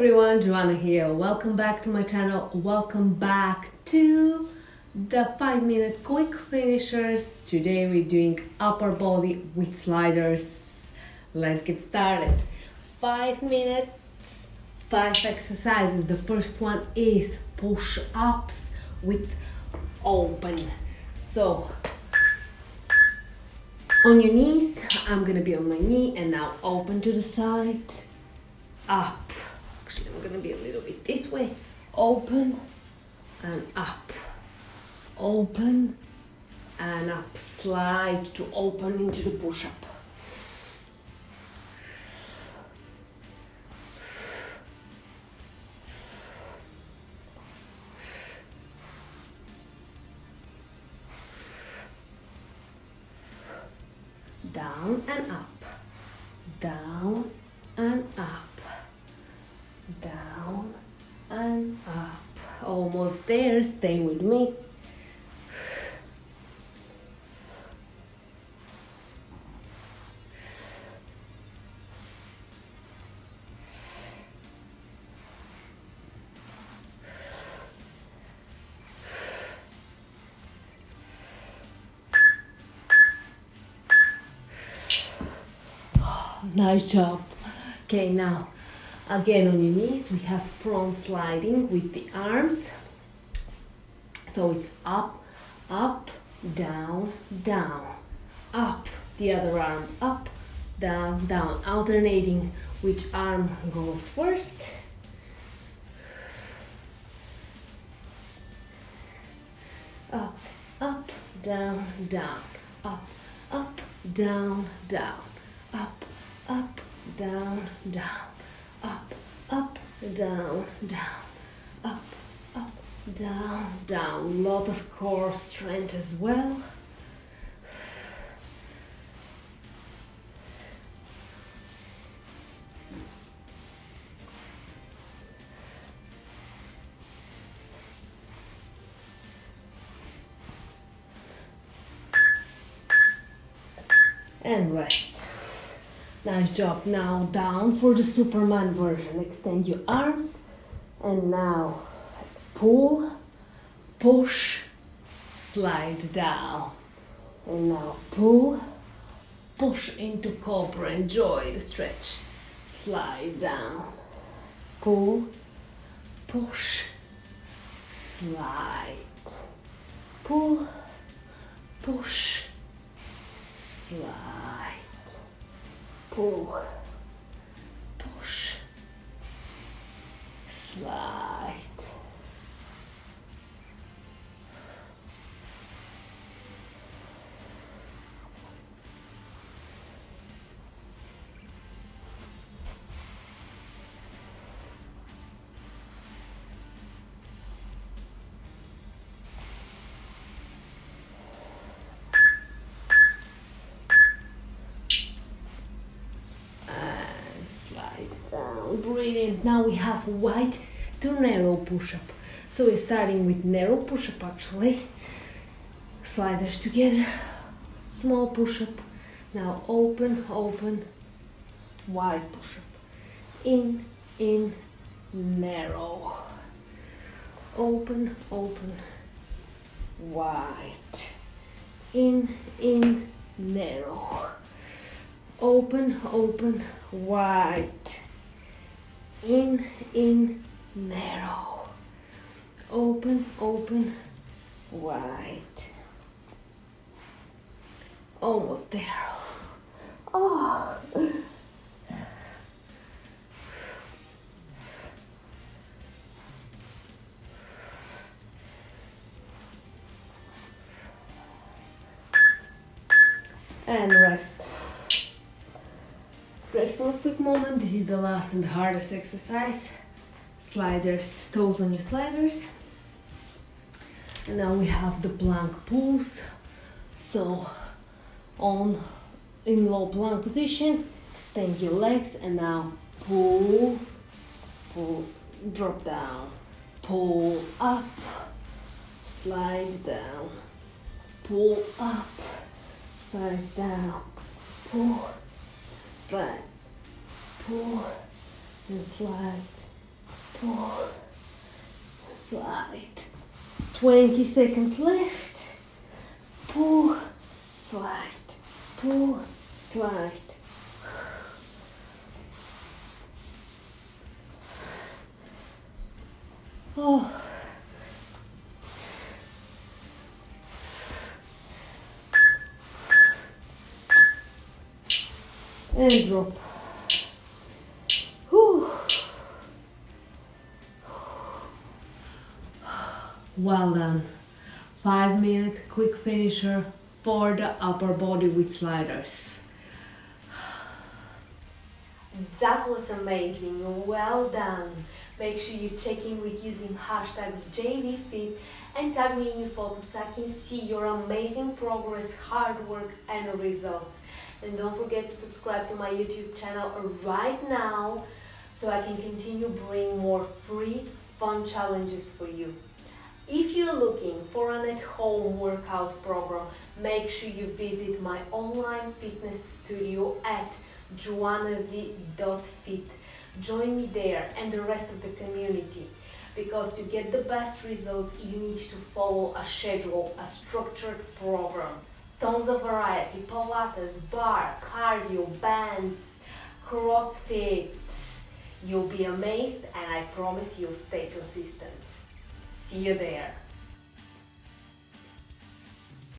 everyone, Joana here. Welcome back to my channel. Welcome back to the 5-minute quick finishers. Today we're doing upper body with sliders. Let's get started. 5 minutes, 5 exercises. The first one is push-ups with open. So on your knees, I'm gonna be on my knee and now open to the side, up. Actually, I'm gonna be a little bit this way. Open and up. Open and up. Slide to open into the push-up. Down and up. Down and up. Down and up. Almost there. Stay with me. Nice job. Okay, now again on your knees, we have front sliding with the arms. So it's up, up, down, down, up, the other arm, up, down, down, alternating which arm goes first. Up, up, down, down, up, down, down, up, down, down, up, down, down, up, down, down. Lot of core strength as well. And rest. Nice job. Now down for the Superman version. Extend your arms and now pull, push, slide down. And now pull, push into Cobra. Enjoy the stretch. Slide down. Pull, push, slide. Pull, push, slide. Pull, push, slide. Down, brilliant. Now we have wide to narrow push-up. So we're starting with narrow push-up actually. Sliders together, small push-up. Now open, open, wide push-up. In, narrow. Open, open, wide. In, narrow. Open, open, wide. In, narrow. Open, open, wide. Almost there. Oh. And rest. Stretch for a quick moment. This is the last and the hardest exercise. Sliders, toes on your sliders. And now we have the plank pulls. So in low plank position, extend your legs and now pull, pull, drop down, pull up, slide down, pull up, slide down, pull, slide, pull and slide, pull, slide. 20 seconds left. Pull, slide, pull, slide. Oh. And drop. Whew. Well done. 5-minute quick finisher for the upper body with sliders. That was amazing. Well done. Make sure you check in with using hashtags JVFit and tag me in your photos so I can see your amazing progress, hard work and results. And don't forget to subscribe to my YouTube channel right now so I can continue bringing more free, fun challenges for you. If you're looking for an at-home workout program, make sure you visit my online fitness studio at joanav.fit. Join me there and the rest of the community, because to get the best results you need to follow a schedule, a structured program. Tons of variety: Pilates, bar, cardio, bands, CrossFit. You'll be amazed and I promise you'll stay consistent. See you there.